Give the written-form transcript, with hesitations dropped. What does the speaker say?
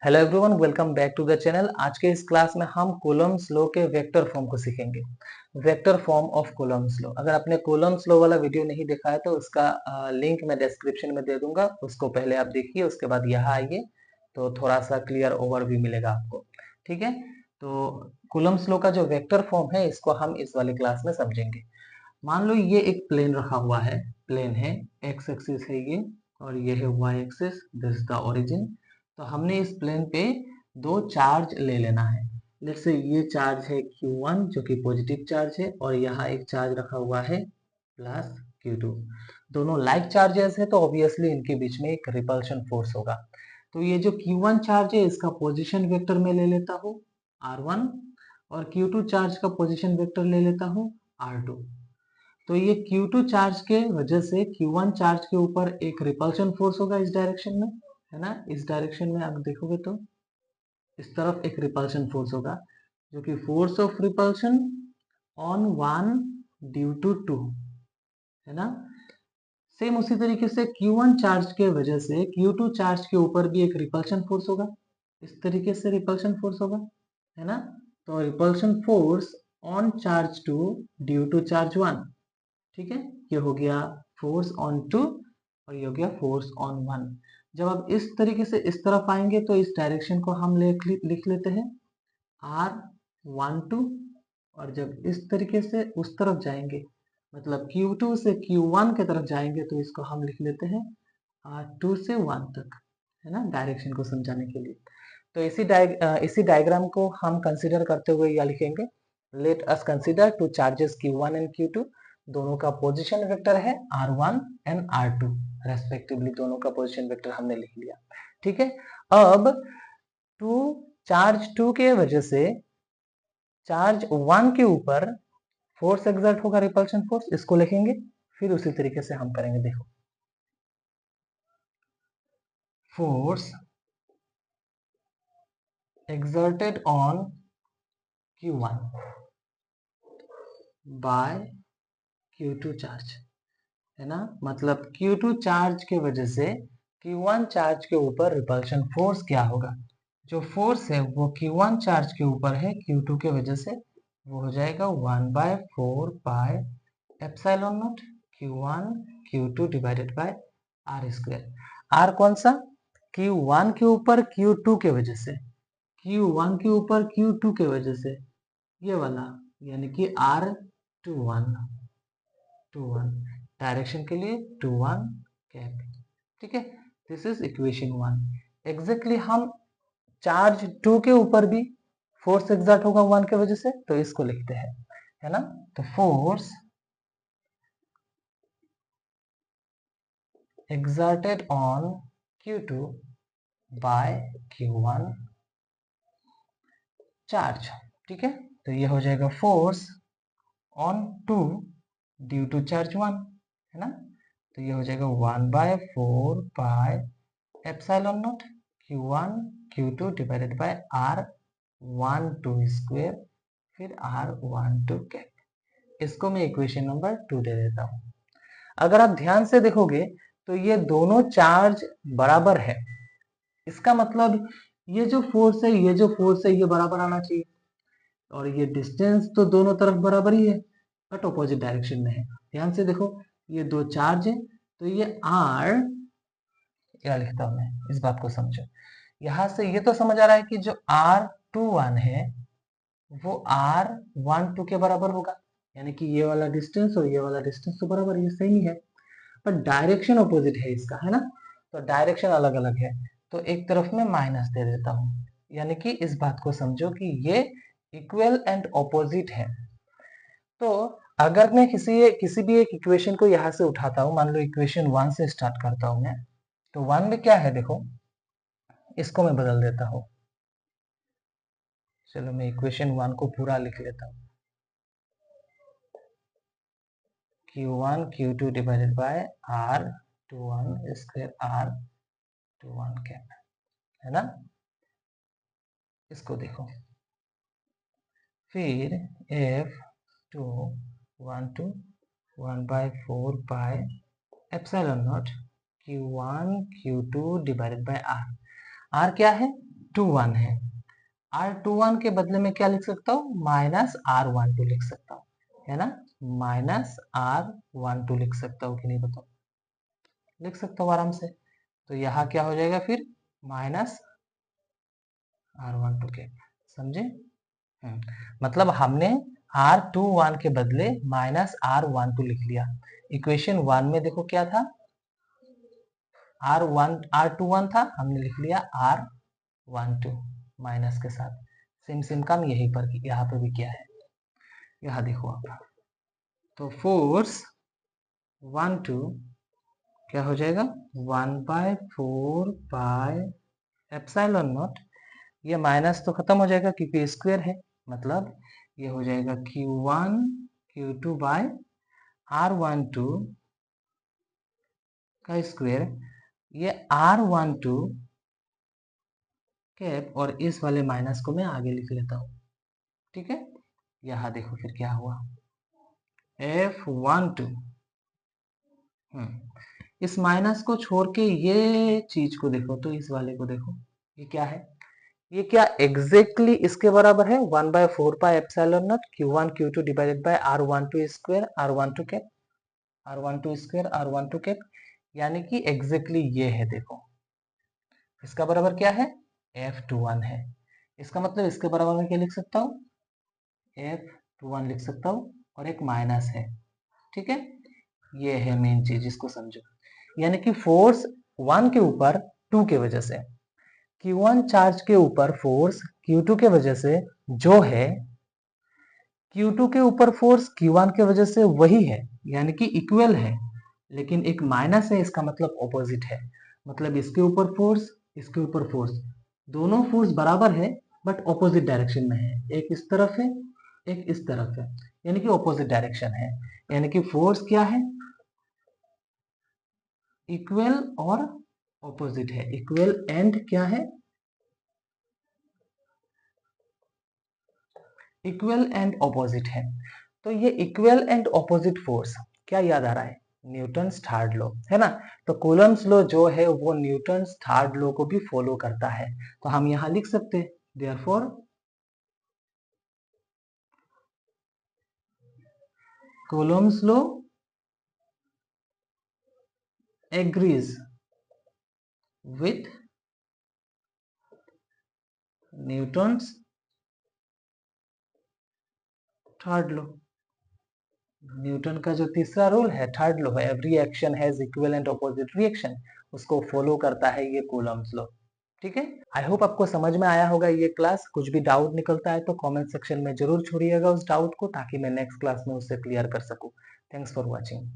Hello everyone, welcome back to the channel. आज के इस क्लास में हम कूलम्ब्स लॉ के वेक्टर फॉर्म को सीखेंगे। Vector form of Coulomb's law. अगर आपने कूलम्ब्स लॉ वाला वीडियो नहीं देखा है तो उसका लिंक मैं डिस्क्रिप्शन में दे दूंगा, उसको पहले आप देखिए, उसके बाद यहाँ आइए तो थोड़ा सा क्लियर ओवरव्यू मिलेगा आपको। ठीक है, तो कूलम्ब्स लॉ का जो वेक्टर फॉर्म है इसको हम इस वाली क्लास में समझेंगे। मान लो ये एक प्लेन रखा हुआ है, प्लेन है, एक्स एक्सिस है ये और ये है Y axis, this is the origin. तो हमने इस प्लेन पे दो चार्ज ले लेना है। लेट्स से ये चार्ज है Q1 जो कि पॉजिटिव चार्ज है और यहाँ एक चार्ज रखा हुआ है प्लस Q2। दोनों लाइक चार्जेस है तो ऑब्वियसली इनके बीच में एक रिपल्शन फोर्स होगा। तो ये जो Q1 चार्ज है इसका पोजीशन वेक्टर में ले लेता हूँ R1 और Q2 चार्ज का पोजीशन वेक्टर ले लेता हूँ R2। तो ये Q2 चार्ज के वजह से Q1 चार्ज के ऊपर एक रिपल्शन फोर्स होगा इस डायरेक्शन में, है ना। इस डायरेक्शन में आप देखोगे तो इस तरफ एक रिपल्शन फोर्स होगा जो कि force of repulsion on one due to two, है ना। सेम उसी तरीके से Q1 चार्ज के वजह से Q2 चार्ज के ऊपर भी एक रिपल्शन फोर्स होगा, इस तरीके से रिपल्शन फोर्स होगा, है ना। तो repulsion force on charge 2 due to charge 1। ठीक है, ये हो गया फोर्स ऑन 2 और ये हो गया फोर्स ऑन 1। जब आप इस तरीके से इस तरफ आएंगे तो इस डायरेक्शन को हम लिख लेते हैं R12 और जब इस तरीके से उस तरफ जाएंगे मतलब Q2 से Q1 के तरफ जाएंगे तो इसको हम लिख लेते हैं R2 से 1 तक, है ना, डायरेक्शन को समझाने के लिए। तो इसी डायग्राम को हम कंसीडर करते हुए यह लिखेंगे, let us consider two charges Q1 and Q2। दोनों का पोजीशन वेक्टर है R1 एंड R2 रेस्पेक्टिवली, दोनों का पोजीशन वेक्टर हमने लिख लिया। ठीक है, अब चार्ज 2 के वजह से चार्ज 1 के ऊपर फोर्स एक्सर्ट होगा, रिपल्शन फोर्स, इसको लिखेंगे। फिर उसी तरीके से हम करेंगे, देखो, force exerted on Q1 by Q2 charge, है ना। मतलब Q2 चार्ज के वजह से Q1 चार्ज के ऊपर रिपल्शन फोर्स क्या होगा। जो फोर्स है वो Q1 चार्ज के ऊपर है Q2 के वजह से, वो हो जाएगा 1/4 pi epsilon naught Q1 Q2 divided bye R square. R कौन सा, Q1 के ऊपर Q2 के वजह से, Q1 के ऊपर Q2 के वजह से, ये वाला, यानी कि R21 डायरेक्शन के लिए 21 कैप। ठीक है, दिस इज इक्वेशन 1। एग्जैक्टली हम चार्ज 2 के ऊपर भी फोर्स एग्जर्ट होगा 1 के वजह से, तो इसको लिखते हैं, है ना। तो force exerted on Q2 by Q1 charge. ठीक है, तो ये हो जाएगा force on 2 due to charge 1, है ना। तो ये हो जाएगा 1/4 pi epsilon naught Q1 Q2 divided by R12 square, फिर R12 कैप। इसको मैं इक्वेशन नंबर 2 दे देता हूँ। अगर आप ध्यान से देखोगे तो ये दोनों चार्ज बराबर है, इसका मतलब ये जो फोर्स है ये जो फोर्स है ये बराबर आना चाहिए, और ये डिस्टेंस तो दोनों तरफ बराबर ही है बट ऑपोजिट डायरेक्शन में है। ध्यान से देखो, ये दो चार्ज है तो ये R, क्या लिखता हूं मैं, इस बात को समझो। यहां से ये तो समझ आ रहा है कि जो R21 है वो R12 के बराबर होगा, यानी कि ये वाला डिस्टेंस और ये वाला डिस्टेंस तो बराबर, ये सेम ही है, पर डायरेक्शन ऑपोजिट है इसका, है ना। तो डायरेक्शन अलग अलग है, तो एक तरफ में माइनस दे देता हूं, यानी कि इस बात को समझो कि ये इक्वल एंड ऑपोजिट है। तो अगर मैं किसी भी एक इक्वेशन को यहां से उठाता हूं, मान लो इक्वेशन 1 से स्टार्ट करता हूं मैं, तो 1 में क्या है देखो, इसको मैं बदल देता हूं। चलो मैं इक्वेशन 1 को पूरा लिख लेता हूं, Q1 Q2 divided bye R21 square R21 cap, है ना। इसको देखो, फिर F212 1/4 pi epsilon naught Q1 Q2 divided bye R। R क्या है, R21 है, R21 के बदले में क्या लिख सकता हूँ, -R12 लिख सकता हूँ, है ना, -R12 लिख सकता हूँ कि नहीं बताओ, लिख सकता हूँ आराम से। तो यहाँ क्या हो जाएगा फिर, -R12 के, समझे? मतलब हमने R21 के बदले -R12 लिख लिया। इक्वेशन 1 में देखो क्या था, R21 था, हमने लिख लिया R12 माइनस के साथ। सेम सेम काम यहीं पर यहाँ पे भी किया है। यहाँ देखो आप, तो फोर्स 1 2 क्या हो जाएगा, 1/4 पाई एप्सिलॉन नॉट, ये माइनस तो खत्म हो जाएगा क्योंकि स्क्वायर है, मतलब ये हो जाएगा Q1 Q2 बाय R12 का स्क्वायर, ये R12 कैप और इस वाले माइनस को मैं आगे लिख लेता हूँ, ठीक है। यहाँ देखो फिर क्या हुआ, F12, इस माइनस को छोड़ के ये चीज को देखो, तो इस वाले को देखो, ये क्या है, ये क्या एग्जैक्टली इसके बराबर है, 1/4 pi epsilon naught Q1 Q2 divided by R12 square R12 cap, R12 square R12 cap, यानी कि एग्जैक्टली ये है, देखो इसका बराबर क्या है, F21 है। इसका मतलब इसके बराबर में क्या लिख सकता हूँ, F21 लिख सकता हूँ, और एक माइनस है, ठीक है। ये है मेन चीज, इसको समझो, यानी कि फोर्स 1 के ऊपर 2 के वजह से, Q1 चार्ज के ऊपर फोर्स Q2 के वजह से जो है, Q2 के ऊपर फोर्स Q1 के वजह से वही है, यानी कि इक्वल है, लेकिन एक माइनस है, इसका मतलब ऑपोजिट है। मतलब इसके ऊपर फोर्स, इसके ऊपर फोर्स, दोनों फोर्स बराबर है बट ऑपोजिट डायरेक्शन में है, एक इस तरफ है एक इस तरफ है, यानी कि ऑपोजिट डायरेक्शन है, यानी कि फोर्स क्या है, इक्वल और ऑपोजिट है, इक्वल एंड क्या है, इक्वल एंड ऑपोजिट है। तो ये इक्वल एंड ऑपोजिट फोर्स क्या याद आ रहा है, न्यूटन्स थर्ड लॉ, है ना। तो कूलम्स लॉ जो है वो न्यूटन्स थर्ड लॉ को भी फॉलो करता है, तो हम यहां लिख सकते हैं therefore Coulomb's law agrees with Newton's third law. Newton का जो तीसरा रूल है, थर्ड लॉ है, every action has equal and opposite reaction, उसको फॉलो करता है ये कूलम्स लॉ, ठीक है। आई होप आपको समझ में आया होगा ये क्लास। कुछ भी डाउट निकलता है तो कमेंट सेक्शन में जरूर छोड़िएगा उस डाउट को, ताकि मैं नेक्स्ट क्लास में उससे क्लियर कर सकूं। Thanks for watching.